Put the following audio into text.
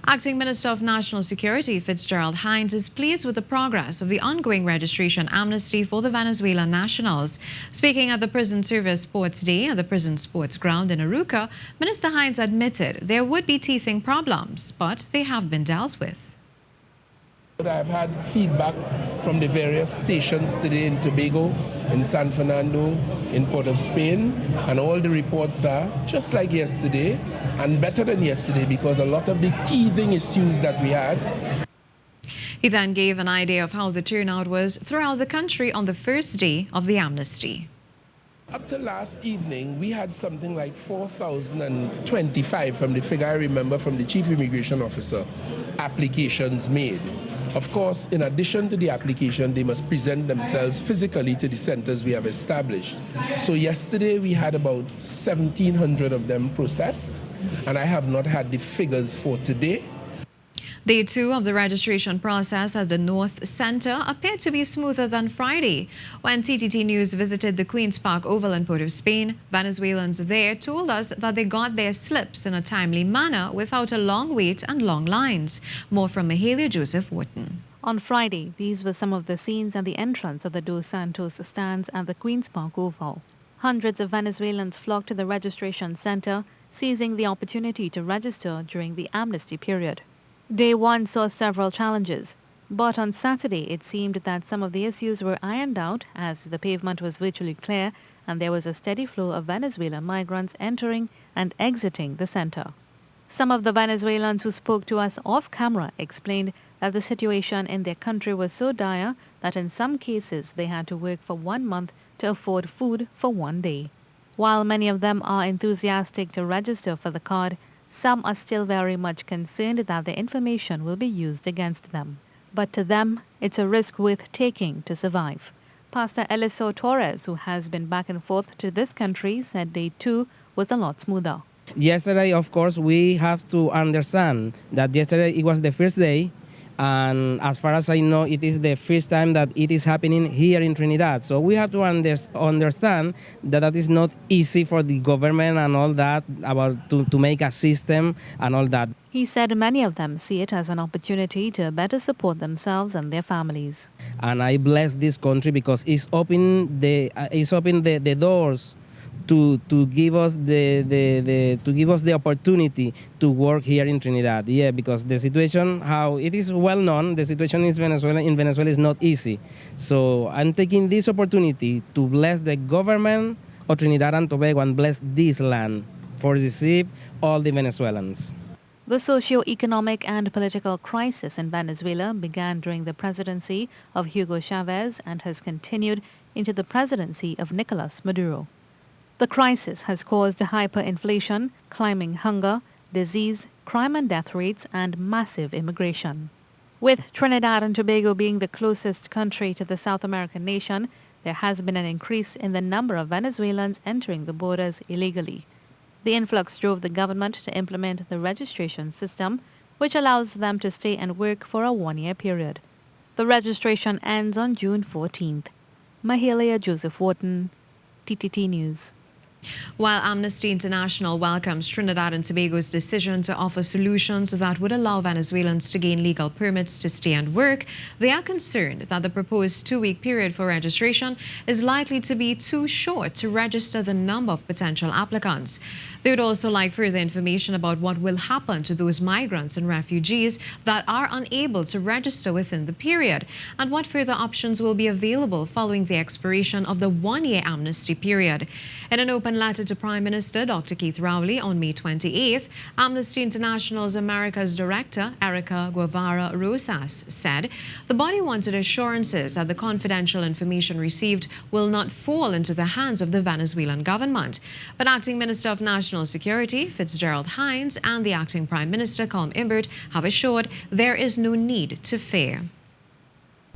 Acting Minister of National Security Fitzgerald Hinds is pleased with the progress of the ongoing registration amnesty for the Venezuelan nationals. Speaking at the Prison Service Sports Day at the Prison Sports Ground in Arouca, Minister Hinds admitted there would be teething problems, but they have been dealt with. I've had feedback from the various stations today in Tobago, in San Fernando, in Port of Spain, and all the reports are just like yesterday and better than yesterday because a lot of the teething issues that we had. He then gave an idea of how the turnout was throughout the country on the first day of the amnesty. Up to last evening, we had something like 4,025 from the figure I remember from the Chief Immigration Officer, applications made. Of course, in addition to the application, they must present themselves physically to the centers we have established. So yesterday we had about 1,700 of them processed, and I have not had the figures for today. Day 2 of the registration process at the North Center appeared to be smoother than Friday. When TTT News visited the Queen's Park Oval in Port of Spain, Venezuelans there told us that they got their slips in a timely manner without a long wait and long lines. More from Mahalia Joseph Wharton. On Friday, these were some of the scenes at the entrance of the Dos Santos stands at the Queen's Park Oval. Hundreds of Venezuelans flocked to the registration center, seizing the opportunity to register during the amnesty period. Day 1 saw several challenges, but on Saturday it seemed that some of the issues were ironed out as the pavement was virtually clear and there was a steady flow of Venezuelan migrants entering and exiting the center. Some of the Venezuelans who spoke to us off-camera explained that the situation in their country was so dire that in some cases they had to work for 1 month to afford food for 1 day. While many of them are enthusiastic to register for the card, some are still very much concerned that their information will be used against them. But to them, it's a risk worth taking to survive. Pastor Eliso Torres, who has been back and forth to this country, said day 2 was a lot smoother. Yesterday, of course, we have to understand that yesterday it was the first day, and as far as I know, it is the first time that it is happening here in Trinidad. So we have to understand that that is not easy for the government and all that, about to make a system and all that. He said many of them see it as an opportunity to better support themselves and their families. And I bless this country because it's opened the doors to give us the opportunity to work here in Trinidad. Yeah, because the situation, how it is well known, the situation in Venezuela is not easy. So I'm taking this opportunity to bless the government of Trinidad and Tobago and bless this land for receive all the Venezuelans. The socio-economic and political crisis in Venezuela began during the presidency of Hugo Chavez and has continued into the presidency of Nicolas Maduro. The crisis has caused hyperinflation, climbing hunger, disease, crime and death rates, and massive immigration. With Trinidad and Tobago being the closest country to the South American nation, there has been an increase in the number of Venezuelans entering the borders illegally. The influx drove the government to implement the registration system, which allows them to stay and work for a 1-year period. The registration ends on June 14th. Mahalia Joseph Wharton, TTT News. While Amnesty International welcomes Trinidad and Tobago's decision to offer solutions that would allow Venezuelans to gain legal permits to stay and work, they are concerned that the proposed 2-week period for registration is likely to be too short to register the number of potential applicants. They would also like further information about what will happen to those migrants and refugees that are unable to register within the period, and what further options will be available following the expiration of the 1-year amnesty period. In an open letter to Prime Minister Dr. Keith Rowley on May 28th, Amnesty International's America's Director, Arouca Rosas, said the body wanted assurances that the confidential information received will not fall into the hands of the Venezuelan government. But Acting Minister of National Security, Fitzgerald Hinds, and the Acting Prime Minister, Colm Imbert, have assured there is no need to fear.